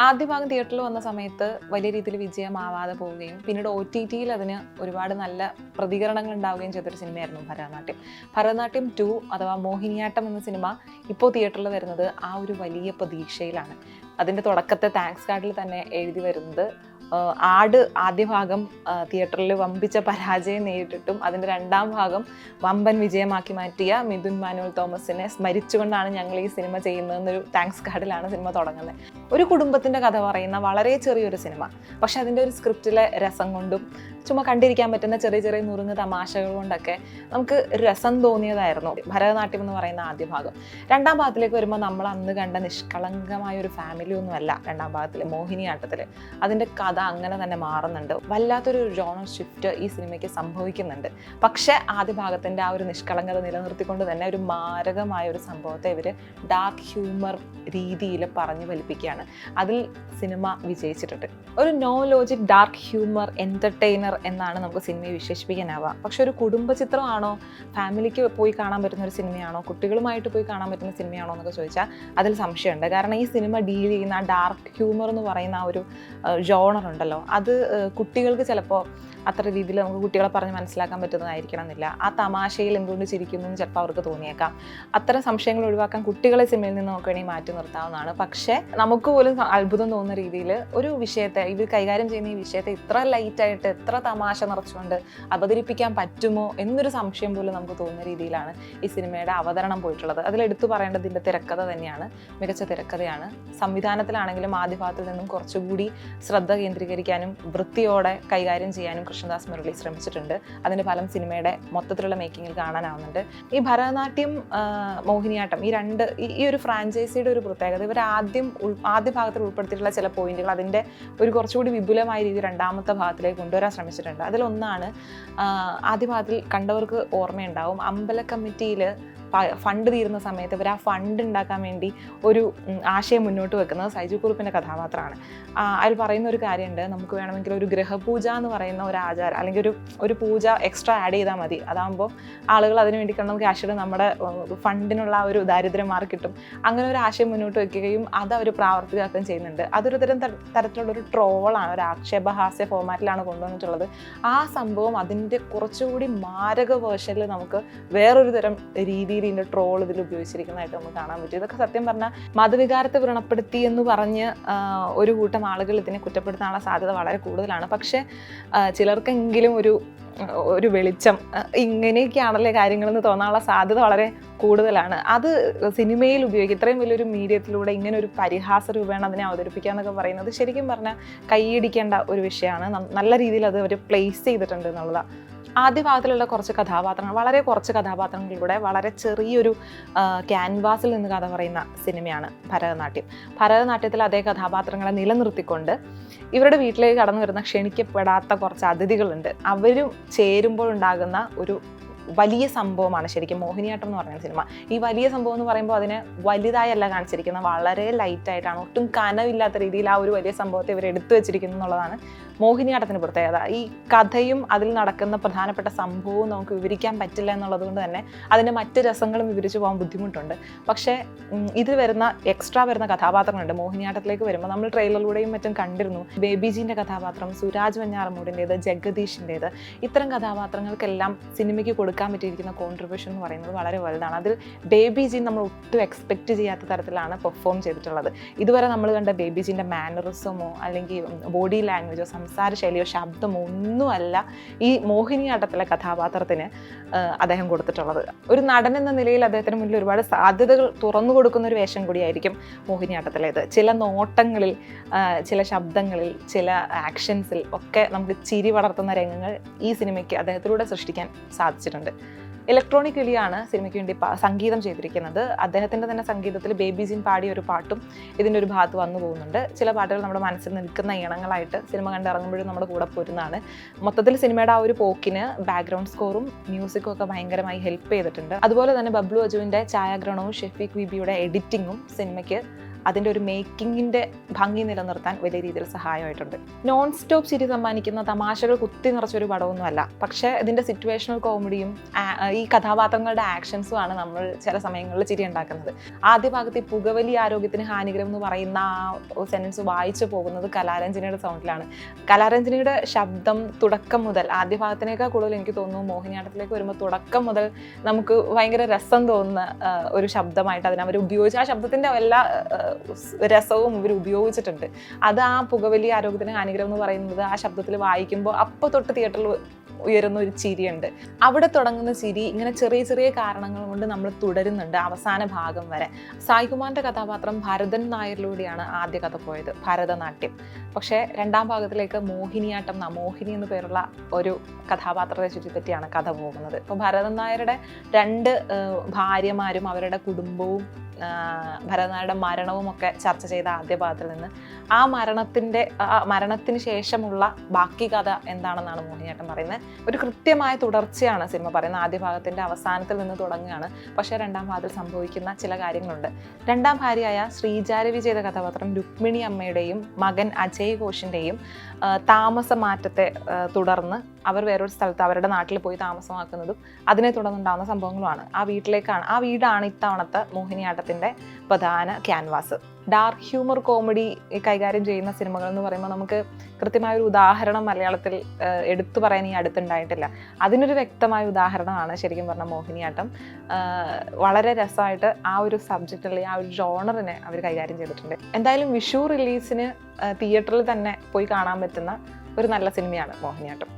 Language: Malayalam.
ആദ്യ ഭാഗം തിയേറ്ററിൽ വന്ന സമയത്ത് വലിയ രീതിയിൽ വിജയമാവാതെ പോവുകയും പിന്നീട് OTT-യിൽ അതിന് ഒരുപാട് നല്ല പ്രതികരണങ്ങൾ ഉണ്ടാവുകയും ചെയ്തൊരു സിനിമയായിരുന്നു ഭരതനാട്യം. ഭരതനാട്യം 2 അഥവാ മോഹിനിയാട്ടം എന്ന സിനിമ ഇപ്പോൾ തിയേറ്ററിൽ വരുന്നത് ആ ഒരു വലിയ പ്രതീക്ഷയിലാണ്. അതിൻ്റെ തുടക്കത്തെ താങ്ക്സ് കാർഡിൽ തന്നെ എഴുതി വരുന്നത് ആട് ആദ്യ ഭാഗം തിയേറ്ററിൽ വമ്പിച്ച പരാജയം നേരിട്ടിട്ടും അതിൻ്റെ രണ്ടാം ഭാഗം വമ്പൻ വിജയമാക്കി മാറ്റിയ മിഥുൻ മാനുവൽ തോമസിനെ സ്മരിച്ചുകൊണ്ടാണ് ഞങ്ങൾ ഈ സിനിമ ചെയ്യുന്നതെന്നൊരു താങ്ക്സ് കാർഡിലാണ് സിനിമ തുടങ്ങുന്നത്. ഒരു കുടുംബത്തിൻ്റെ കഥ പറയുന്ന വളരെ ചെറിയൊരു സിനിമ, പക്ഷെ അതിൻ്റെ ഒരു സ്ക്രിപ്റ്റിലെ രസം കൊണ്ടും ചുമ്മാ കണ്ടിരിക്കാൻ പറ്റുന്ന ചെറിയ ചെറിയ നുറുങ്ങ് തമാശകൾ കൊണ്ടൊക്കെ നമുക്ക് രസം തോന്നിയതായിരുന്നു ഭരതനാട്യം എന്ന് പറയുന്ന ആദ്യ ഭാഗം. രണ്ടാം ഭാഗത്തിലേക്ക് വരുമ്പോൾ നമ്മൾ അന്ന് കണ്ട നിഷ്കളങ്കമായ ഒരു ഫാമിലി ഒന്നുമല്ല രണ്ടാം ഭാഗത്തിൽ മോഹിനിയാട്ടത്തിൽ. അതിൻ്റെ കഥ അങ്ങനെ തന്നെ മാറുന്നുണ്ട്. വല്ലാത്തൊരു ജോണർ ഷിഫ്റ്റ് ഈ സിനിമയ്ക്ക് സംഭവിക്കുന്നുണ്ട്. പക്ഷേ ആദ്യ ഭാഗത്തിൻ്റെ ആ ഒരു നിഷ്കളങ്കത നിലനിർത്തിക്കൊണ്ട് തന്നെ ഒരു മാരകമായ ഒരു സംഭവത്തെ ഇവർ ഡാർക്ക് ഹ്യൂമർ രീതിയിൽ പറഞ്ഞു ഫലിപ്പിക്കുകയാണ്. അതിൽ സിനിമ വിജയിച്ചിട്ടുണ്ട്. ഒരു no logic dark humour entertainer എന്നാണ് നമുക്ക് സിനിമയെ വിശേഷിപ്പിക്കാനാവുക. പക്ഷെ ഒരു കുടുംബ ചിത്രമാണോ, ഫാമിലിക്ക് പോയി കാണാൻ പറ്റുന്ന ഒരു സിനിമയാണോ, കുട്ടികളുമായിട്ട് പോയി കാണാൻ പറ്റുന്ന സിനിമയാണോ എന്നൊക്കെ ചോദിച്ചാൽ അതിൽ സംശയമുണ്ട്. കാരണം ഈ സിനിമ ഡീൽ ചെയ്യുന്ന ആ ഡാർക്ക് ഹ്യൂമർ എന്ന് പറയുന്ന ആ ഒരു ജോണർ ഉണ്ടല്ലോ, അത് കുട്ടികൾക്ക് ചിലപ്പോൾ അത്ര രീതിയിൽ നമുക്ക് കുട്ടികളെ പറഞ്ഞ് മനസ്സിലാക്കാൻ പറ്റുന്നതായിരിക്കണം എന്നില്ല. ആ തമാശയിൽ എന്തുകൊണ്ട് ചിരിക്കുന്നു എന്ന് ചിലപ്പോൾ അവർക്ക് തോന്നിയേക്കാം. അത്തരം സംശയങ്ങൾ ഒഴിവാക്കാൻ കുട്ടികളെ സിനിമയിൽ നിന്ന് നമുക്ക് വേണമെങ്കിൽ മാറ്റി നിർത്താവുന്നതാണ്. പക്ഷേ നമുക്ക് പോലും അത്ഭുതം തോന്നുന്ന രീതിയിൽ ഒരു വിഷയത്തെ, ഇവർ കൈകാര്യം ചെയ്യുന്ന ഈ വിഷയത്തെ ഇത്ര ലൈറ്റായിട്ട് എത്ര തമാശ നിറച്ചുകൊണ്ട് അവതരിപ്പിക്കാൻ പറ്റുമോ എന്നൊരു സംശയം പോലും നമുക്ക് തോന്നുന്ന രീതിയിലാണ് ഈ സിനിമയുടെ അവതരണം പോയിട്ടുള്ളത്. അതിലെടുത്തു പറയേണ്ടത് ഇതിൻ്റെ തിരക്കഥ തന്നെയാണ്. മികച്ച തിരക്കഥയാണ്. സംവിധാനത്തിലാണെങ്കിലും ആദ്യ ഭാഗത്തിൽ നിന്നും കുറച്ചുകൂടി ശ്രദ്ധ കേന്ദ്രീകരിക്കാനും വൃത്തിയോടെ കൈകാര്യം ചെയ്യാനും കൃഷ്ണദാസ് മുരളി ശ്രമിച്ചിട്ടുണ്ട്. അതിൻ്റെ ഫലം സിനിമയുടെ മൊത്തത്തിലുള്ള മേക്കിങ്ങിൽ കാണാനാവുന്നുണ്ട്. ഈ ഭരതനാട്യം, മോഹിനിയാട്ടം ഈ ഒരു ഫ്രാഞ്ചൈസിയുടെ ഒരു പ്രത്യേകത, ഇവർ ആദ്യ ഭാഗത്തിൽ ഉൾപ്പെടുത്തിയിട്ടുള്ള ചില പോയിന്റുകൾ അതിൻ്റെ ഒരു കുറച്ചുകൂടി വിപുലമായ രീതി രണ്ടാമത്തെ ഭാഗത്തിലേക്ക് കൊണ്ടുവരാൻ ശ്രമിച്ചിട്ടുണ്ട്. അതിലൊന്നാണ്, ആദ്യ ഭാഗത്തിൽ കണ്ടവർക്ക് ഓർമ്മയുണ്ടാവും, അമ്പല കമ്മിറ്റിയിൽ ഫണ്ട് തീരുന്ന സമയത്ത് ഇവർ ആ ഫണ്ട് ഉണ്ടാക്കാൻ വേണ്ടി ഒരു ആശയം മുന്നോട്ട് വെക്കുന്നത് സൈജു കുറുപ്പിൻ്റെ കഥാപാത്രമാണ്. അതിൽ പറയുന്ന ഒരു കാര്യമുണ്ട്, നമുക്ക് വേണമെങ്കിൽ ഒരു ഗ്രഹപൂജ എന്ന് പറയുന്ന ഒരു ആചാരം അല്ലെങ്കിൽ ഒരു പൂജ എക്സ്ട്രാ ആഡ് ചെയ്താൽ മതി, അതാകുമ്പോൾ ആളുകൾ അതിന് വേണ്ടി നമുക്ക് ക്യാഷ് ഇടും, നമ്മുടെ ഫണ്ടിനുള്ള ഒരു ദാരിദ്ര്യം മാറി കിട്ടും. അങ്ങനെ ഒരു ആശയം മുന്നോട്ട് വെക്കുകയും അത് അവർ പ്രാവർത്തികമാക്കുകയും ചെയ്യുന്നുണ്ട്. അതൊരു തരത്തിലുള്ളൊരു ട്രോളാണ്, ഒരു ആക്ഷേപഹാസ്യ ഫോമാറ്റിലാണ് കൊണ്ടുവന്നിട്ടുള്ളത്. ആ സംഭവം അതിൻ്റെ കുറച്ചുകൂടി മാരക വേർഷനിൽ നമുക്ക് വേറൊരു തരം രീതിയിൽ ഇതിൻ്റെ ട്രോൾ ഇതിൽ ഉപയോഗിച്ചിരിക്കുന്നതായിട്ട് നമുക്ക് കാണാൻ പറ്റും. ഇതൊക്കെ സത്യം പറഞ്ഞാൽ മതവികാരത്തെ വ്രണപ്പെടുത്തി എന്ന് പറഞ്ഞ് ഒരു കൂട്ടം ആളുകൾ ഇതിനെ കുറ്റപ്പെടുത്താനുള്ള സാധ്യത വളരെ കൂടുതലാണ്. പക്ഷേ ചിലർക്കെങ്കിലും ഒരു വെളിച്ചം, ഇങ്ങനെയൊക്കെയാണല്ലേ കാര്യങ്ങളെന്ന് തോന്നാനുള്ള സാധ്യത വളരെ കൂടുതലാണ്. അത് സിനിമയിൽ ഉപയോഗിക്കുക, ഇത്രയും വലിയൊരു മീഡിയത്തിലൂടെ ഇങ്ങനെ ഒരു പരിഹാസ രൂപേണ അതിനെ അവതരിപ്പിക്കുക എന്നൊക്കെ പറയുന്നത് ശരിക്കും പറഞ്ഞാൽ കൈയടിക്കേണ്ട ഒരു വിഷയമാണ്. നല്ല രീതിയിൽ അത് അവർ പ്ലേസ് ചെയ്തിട്ടുണ്ട് എന്നുള്ളതാണ്. ആദ്യ ഭാഗത്തിലുള്ള വളരെ കുറച്ച് കഥാപാത്രങ്ങളിലൂടെ വളരെ ചെറിയൊരു ക്യാൻവാസിൽ നിന്ന് കഥ പറയുന്ന സിനിമയാണ് ഭരതനാട്യം. ഭരതനാട്യത്തിൽ അതേ കഥാപാത്രങ്ങളെ നിലനിർത്തിക്കൊണ്ട് ഇവരുടെ വീട്ടിലേക്ക് കടന്നു വരുന്ന ക്ഷണിക്കപ്പെടാത്ത കുറച്ച് അതിഥികളുണ്ട്. അവരും ചേരുമ്പോൾ ഉണ്ടാകുന്ന ഒരു വലിയ സംഭവമാണ് ശരിക്കും മോഹിനിയാട്ടം എന്ന് പറയുന്ന സിനിമ. ഈ വലിയ സംഭവം എന്ന് പറയുമ്പോൾ അതിനെ വലുതായല്ല കാണിച്ചിരിക്കുന്നത്, വളരെ ലൈറ്റായിട്ടാണ്, ഒട്ടും കനവില്ലാത്ത രീതിയിൽ ആ ഒരു വലിയ സംഭവത്തെ ഇവർ എടുത്തു വെച്ചിരിക്കുന്നു എന്നുള്ളതാണ് മോഹിനിയാട്ടത്തിന് പ്രത്യേകത. ഈ കഥയും അതിൽ നടക്കുന്ന പ്രധാനപ്പെട്ട സംഭവവും നമുക്ക് വിവരിക്കാൻ പറ്റില്ല എന്നുള്ളത് കൊണ്ട് തന്നെ അതിൻ്റെ മറ്റ് രസങ്ങളും വിവരിച്ചു പോകാൻ ബുദ്ധിമുട്ടുണ്ട്. പക്ഷേ ഇതിൽ എക്സ്ട്രാ വരുന്ന കഥാപാത്രങ്ങളുണ്ട്. മോഹിനിയാട്ടത്തിലേക്ക് വരുമ്പോൾ നമ്മൾ ട്രെയിലറിലൂടെയും മറ്റും കണ്ടിരുന്നു, ബേബിജീൻ്റെ കഥാപാത്രം, സുരാജ് വെഞ്ഞാറമൂടിൻ്റേത്, ജഗദീഷിൻ്റേത്, ഇത്തരം കഥാപാത്രങ്ങൾക്കെല്ലാം സിനിമയ്ക്ക് കൊടുക്കാൻ പറ്റിയിരിക്കുന്ന കോൺട്രിബ്യൂഷൻ എന്ന് പറയുന്നത് വളരെ വലുതാണ്. അതിൽ ബേബിജി നമ്മൾ ഒട്ടും എക്സ്പെക്റ്റ് ചെയ്യാത്ത തരത്തിലാണ് പെർഫോം ചെയ്തിട്ടുള്ളത്. ഇതുവരെ നമ്മൾ കണ്ട ബേബിജീൻ്റെ മാനറിസമോ അല്ലെങ്കിൽ ബോഡി ലാംഗ്വേജോ സംസാര ശൈലിയോ ശബ്ദമോ ഒന്നുമല്ല ഈ മോഹിനിയാട്ടത്തിലെ കഥാപാത്രത്തിന് അദ്ദേഹം കൊടുത്തിട്ടുള്ളത്. ഒരു നടൻ എന്ന നിലയിൽ അദ്ദേഹത്തിന് മുന്നിൽ ഒരുപാട് സാധ്യതകൾ തുറന്നു കൊടുക്കുന്ന ഒരു വേഷം കൂടിയായിരിക്കും മോഹിനിയാട്ടത്തിലേത്. ചില നോട്ടങ്ങളിൽ, ചില ശബ്ദങ്ങളിൽ, ചില ആക്ഷൻസിൽ ഒക്കെ നമുക്ക് ചിരി വളർത്തുന്ന രംഗങ്ങൾ ഈ സിനിമയ്ക്ക് അദ്ദേഹത്തിലൂടെ സൃഷ്ടിക്കാൻ സാധിച്ചിട്ടുണ്ട്. ഇലക്ട്രോണിക് വിളിയാണ് സിനിമയ്ക്ക് വേണ്ടി സംഗീതം ചെയ്തിരിക്കുന്നത്. അദ്ദേഹത്തിൻ്റെ തന്നെ സംഗീതത്തിൽ ബേബിജീൻ പാടിയ ഒരു പാട്ടും ഇതിൻ്റെ ഒരു ഭാഗത്ത് വന്നു പോകുന്നുണ്ട്. ചില പാട്ടുകൾ നമ്മുടെ മനസ്സിൽ നിൽക്കുന്ന ഇണങ്ങളായിട്ട് സിനിമ കണ്ടിറങ്ങുമ്പോഴും നമ്മുടെ കൂടെ പോരുന്നതാണ്. മൊത്തത്തിൽ സിനിമയുടെ ആ ഒരു പോക്കിന് ബാക്ക്ഗ്രൗണ്ട് സ്കോറും മ്യൂസിക്കും ഒക്കെ ഭയങ്കരമായി ഹെൽപ്പ് ചെയ്തിട്ടുണ്ട്. അതുപോലെ തന്നെ ബബ്ലു അജുവിൻ്റെ ഛായാഗ്രഹണവും ഷെഫീഖ് ബീബിയുടെ എഡിറ്റിങ്ങും സിനിമയ്ക്ക് അതിൻ്റെ ഒരു മേക്കിങ്ങിൻ്റെ ഭംഗി നിലനിർത്താൻ വലിയ രീതിയിൽ സഹായമായിട്ടുണ്ട്. നോൺ സ്റ്റോപ്പ് ചിരി സമ്മാനിക്കുന്ന തമാശകൾ കുത്തി നിറച്ചൊരു പടമൊന്നുമല്ല, പക്ഷേ ഇതിൻ്റെ സിറ്റുവേഷണൽ കോമഡിയും ഈ കഥാപാത്രങ്ങളുടെ ആക്ഷൻസും ആണ് നമ്മൾ ചില സമയങ്ങളിൽ ചിരി ഉണ്ടാക്കുന്നത്. ആദ്യ ഭാഗത്ത് ഈ പുകവലി ആരോഗ്യത്തിന് ഹാനികരം എന്ന് പറയുന്ന ആ സെൻറ്റൻസ് വായിച്ചു പോകുന്നത് കലാരഞ്ജനയുടെ സൗണ്ടിലാണ്. കലാരഞ്ജനയുടെ ശബ്ദം തുടക്കം മുതൽ, ആദ്യ ഭാഗത്തിനേക്കാൾ കൂടുതൽ എനിക്ക് തോന്നുന്നു മോഹിനിയാട്ടത്തിലേക്ക് വരുമ്പോൾ തുടക്കം മുതൽ നമുക്ക് ഭയങ്കര രസം തോന്നുന്ന ഒരു ശബ്ദമായിട്ട് അതിനവർ ഉപയോഗിച്ച്, ആ ശബ്ദത്തിൻ്റെ എല്ലാ രസവും ഇവർ ഉപയോഗിച്ചിട്ടുണ്ട്. അത് ആ പുകവലി ആരോഗ്യത്തിന് ഹാനികരം എന്ന് പറയുന്നത് ആ ശബ്ദത്തിൽ വായിക്കുമ്പോൾ അപ്പോൾ തൊട്ട് തിയേറ്ററിൽ ഉയരുന്ന ഒരു ചിരിയുണ്ട്. അവിടെ തുടങ്ങുന്ന ചിരി ഇങ്ങനെ ചെറിയ ചെറിയ കാരണങ്ങൾ കൊണ്ട് നമ്മൾ തുടരുന്നുണ്ട് അവസാന ഭാഗം വരെ. സായികുമാറിൻ്റെ കഥാപാത്രം ഭരതൻ നായരിലൂടെയാണ് ആദ്യ കഥ പോയത്, ഭരതനാട്യം. പക്ഷേ രണ്ടാം ഭാഗത്തിലേക്ക് മോഹിനിയാട്ടം, മോഹിനി എന്ന് പേരുള്ള ഒരു കഥാപാത്രത്തെ ചുറ്റിപ്പറ്റിയാണ് കഥ പോകുന്നത്. ഇപ്പോൾ ഭരതൻ നായരുടെ 2 ഭാര്യമാരും അവരുടെ കുടുംബവും ഭരതനായരുടെ മരണവും ഒക്കെ ചർച്ച ചെയ്ത ആദ്യ ഭാഗത്തിൽ നിന്ന് ആ മരണത്തിന് ശേഷമുള്ള ബാക്കി കഥ എന്താണെന്നാണ് മോഹിനിയാട്ടം പറയുന്നത്. ഒരു കൃത്യമായ തുടർച്ചയാണ് സിനിമ പറയുന്നത്. ആദ്യ ഭാഗത്തിൻ്റെ അവസാനത്തിൽ നിന്ന് തുടങ്ങുകയാണ്, പക്ഷേ രണ്ടാം ഭാഗത്തിൽ സംഭവിക്കുന്ന ചില കാര്യങ്ങളുണ്ട്. രണ്ടാം ഭാര്യയായ ശ്രീജാരവി ചെയ്ത കഥാപാത്രം രുക്മിണി അമ്മയുടെയും മകൻ അജയ് ഘോഷിൻ്റെയും താമസമാറ്റത്തെ തുടർന്ന് അവർ വേറൊരു സ്ഥലത്ത് അവരുടെ നാട്ടിൽ പോയി താമസമാക്കുന്നതും അതിനെ തുടർന്നുണ്ടാകുന്ന സംഭവങ്ങളുമാണ്. ആ വീടാണ് ഇത്തവണത്തെ മോഹിനിയാട്ടത്തിൻ്റെ പ്രധാന ക്യാൻവാസ്. ഡാർക്ക് ഹ്യൂമർ കോമഡി കൈകാര്യം ചെയ്യുന്ന സിനിമകൾ എന്ന് പറയുമ്പോൾ നമുക്ക് കൃത്യമായൊരു ഉദാഹരണം മലയാളത്തിൽ എടുത്തു പറയാൻ ഈ അടുത്തുണ്ടായിട്ടില്ല. അതിനൊരു വ്യക്തമായ ഉദാഹരണമാണ് ശരിക്കും പറഞ്ഞ മോഹിനിയാട്ടം. വളരെ രസമായിട്ട് ആ ഒരു സബ്ജക്റ്റ് അല്ലെങ്കിൽ ആ ഒരു ജോണറിനെ അവർ കൈകാര്യം ചെയ്തിട്ടുണ്ട്. എന്തായാലും വിഷു റിലീസിന് തിയേറ്ററിൽ തന്നെ പോയി കാണാൻ പറ്റുന്ന ഒരു നല്ല സിനിമയാണ് മോഹിനിയാട്ടം.